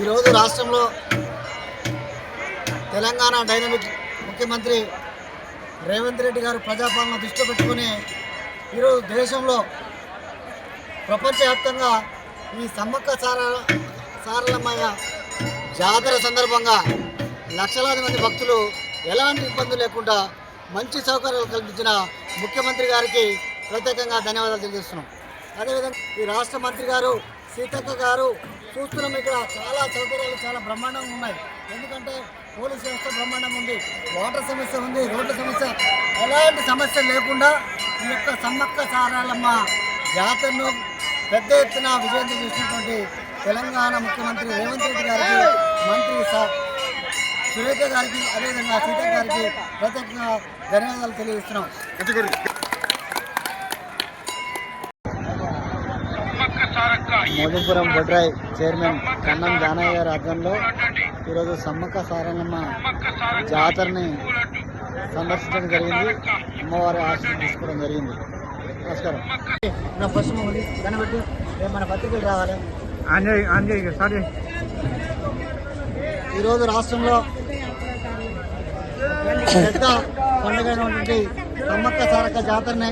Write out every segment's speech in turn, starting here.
ఈరోజు రాష్ట్రంలో తెలంగాణ డైనమిక్ ముఖ్యమంత్రి రేవంత్ రెడ్డి గారు ప్రజాపాలన దృష్టిలో పెట్టుకుని ఈరోజు దేశంలో ప్రపంచవ్యాప్తంగా ఈ సమ్మక్క సారలమ్మయ్య జాతర సందర్భంగా లక్షలాది మంది భక్తులు ఎలాంటి ఇబ్బందులు లేకుండా మంచి సౌకర్యాలు కల్పించిన ముఖ్యమంత్రి గారికి ప్రత్యేకంగా ధన్యవాదాలు తెలియజేస్తున్నాం. అదేవిధంగా ఈ రాష్ట్ర మంత్రి గారు సీతక్క గారు చూస్తున్నాం, ఇక్కడ చాలా సౌకర్యాలు చాలా బ్రహ్మాండంగా ఉన్నాయి. ఎందుకంటే పోలీస్ వ్యవస్థ బ్రహ్మాండంగా ఉంది, వాటర్ సమస్య ఉంది, రోడ్ల సమస్య, ఎలాంటి సమస్య లేకుండా ఈ యొక్క సమ్మక్క సారలమ్మ జాతరను పెద్ద ఎత్తున విజయంతం చేసినటువంటి తెలంగాణ ముఖ్యమంత్రి రేవంత్ రెడ్డి గారికి, మంత్రి సురేఖ గారికి, అదేవిధంగా సీతక్క గారికి ప్రత్యేకంగా ధన్యవాదాలు తెలియజేస్తున్నాం. మోదీపురం బొడ్రాయ్ చైర్మన్ కన్నం జానయ్య గారి ఆధ్వర్యంలో ఈరోజు సమ్మక్క సారలమ్మ జాతరని సందర్శించడం జరిగింది. అమ్మవారి ఆశీస్సులు తీసుకోవడం జరిగింది. నమస్కారం. నా ప్రశ్న ఉంది కనబెట్టి మన పత్రికలు రావాలి. ఈరోజు రాష్ట్రంలో పెద్ద పండుగైనటువంటి సమ్మక్క సారక్క జాతరని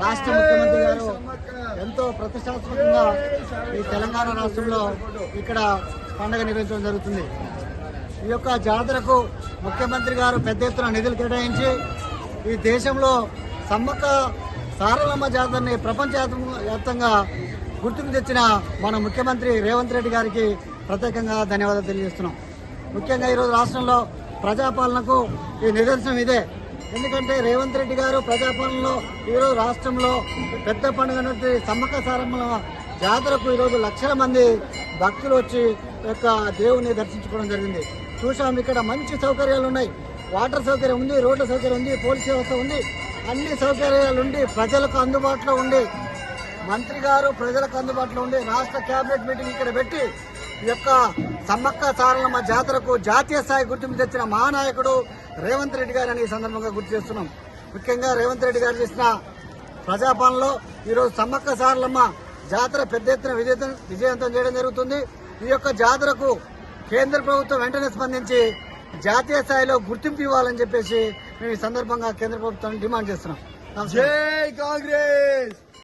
రాష్ట్ర ముఖ్యమంత్రి గారు ఎంతో ప్రతిష్టాత్మకంగా ఈ తెలంగాణ రాష్ట్రంలో ఇక్కడ పండుగ నిర్వహించడం జరుగుతుంది. ఈ యొక్క జాతరకు ముఖ్యమంత్రి గారు పెద్ద ఎత్తున నిధులు కేటాయించి ఈ దేశంలో సమ్మక్క సారలమ్మ జాతరని ప్రపంచవ్యాప్తంగా గుర్తుకు తెచ్చిన మన ముఖ్యమంత్రి రేవంత్ రెడ్డి గారికి ప్రత్యేకంగా ధన్యవాదాలు తెలియజేస్తున్నాం. ముఖ్యంగా ఈరోజు రాష్ట్రంలో ప్రజాపాలనకు ఈ నిదర్శనం ఇదే. ఎందుకంటే రేవంత్ రెడ్డి గారు ప్రజాపాలనలో ఈరోజు రాష్ట్రంలో పెద్ద పండుగ సమ్మక్క సారమ్మ జాతరకు ఈరోజు లక్షల మంది భక్తులు వచ్చి యొక్క దేవుని దర్శించుకోవడం జరిగింది. చూసాం, ఇక్కడ మంచి సౌకర్యాలు ఉన్నాయి, వాటర్ సౌకర్యం ఉంది, రోడ్ల సౌకర్యం ఉంది, పోలీస్ వ్యవస్థ ఉంది, అన్ని సౌకర్యాలు ఉండి ప్రజలకు అందుబాటులో ఉండి మంత్రి గారు ప్రజలకు అందుబాటులో ఉండి రాష్ట్ర కేబినెట్ మీటింగ్ ఇక్కడ పెట్టి ఈ యొక్క సమ్మక్క సారలమ్మ జాతరకు జాతీయ స్థాయి గుర్తింపు తెచ్చిన మహానాయకుడు రేవంత్ రెడ్డి గారు అని ఈ సందర్భంగా గుర్తు చేస్తున్నాం. ముఖ్యంగా రేవంత్ రెడ్డి గారు చేసిన ప్రజాపాలనలో ఈరోజు సమ్మక్క సారలమ్మ జాతర పెద్ద ఎత్తున విజయవంతం చేయడం జరుగుతుంది. ఈ యొక్క జాతరకు కేంద్ర ప్రభుత్వం వెంటనే స్పందించి జాతీయ స్థాయిలో గుర్తింపు ఇవ్వాలని చెప్పేసి మేము ఈ సందర్భంగా కేంద్ర ప్రభుత్వాన్ని డిమాండ్ చేస్తున్నాం. జై కాంగ్రెస్.